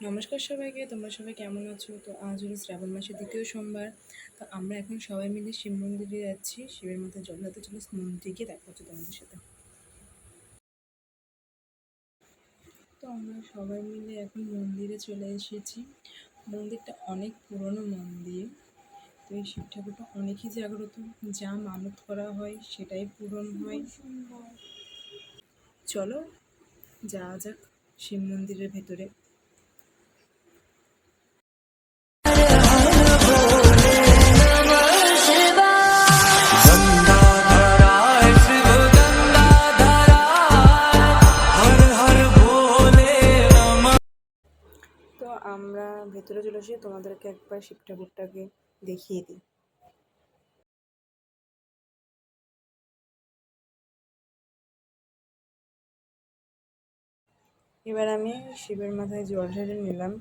নমস্কার সবাইকে, তোমরা সবাই কেমন আছো? তো আজ হলো শ্রাবণ মাসের দ্বিতীয় সোমবার। তো আমরা এখন সবাই মিলে শিব মন্দিরে যাচ্ছি, শিবের মাথায় জল ঢালতে। চলো মন্দিরে গিয়ে দেখা হচ্ছে তোমাদের সাথে। তো আমরা সবাই মিলে এখন মন্দিরে চলে এসেছি। মন্দিরটা অনেক পুরনো মন্দির। তো এই শিব ঠাকুরটা অনেকই জাগ্রত, যা মানত করা হয় সেটাই পূরণ হয়। চলো যাওয়া যাক শিব মন্দিরের ভেতরে। তো আমরা ভেতরে চলে এসে তোমাদেরকে একবার শিব ঠাকুরটাকে দেখিয়ে দিই। এবার আমি শিবের মাথায় জল ঢেলে নিলাম।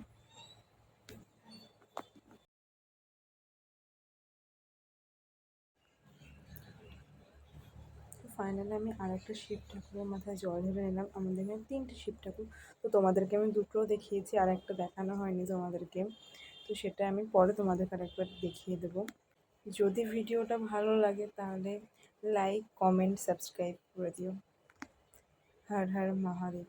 ফাইনালি আমি আরেকটা শিব ঠাকুরের মাথায় জল ঢেলে নিলাম। আমাদের এখানে 3টে শিব ঠাকুর। তো তোমাদেরকে আমি দুটো দেখিয়েছি, আর একটা দেখানো হয়নি তোমাদেরকে। তো সেটা আমি পরে তোমাদেরকে আরেকবার দেখিয়ে দেবো। যদি ভিডিওটা ভালো লাগে তাহলে লাইক, কমেন্ট, সাবস্ক্রাইব করে দিও। হর হর মহাদেব।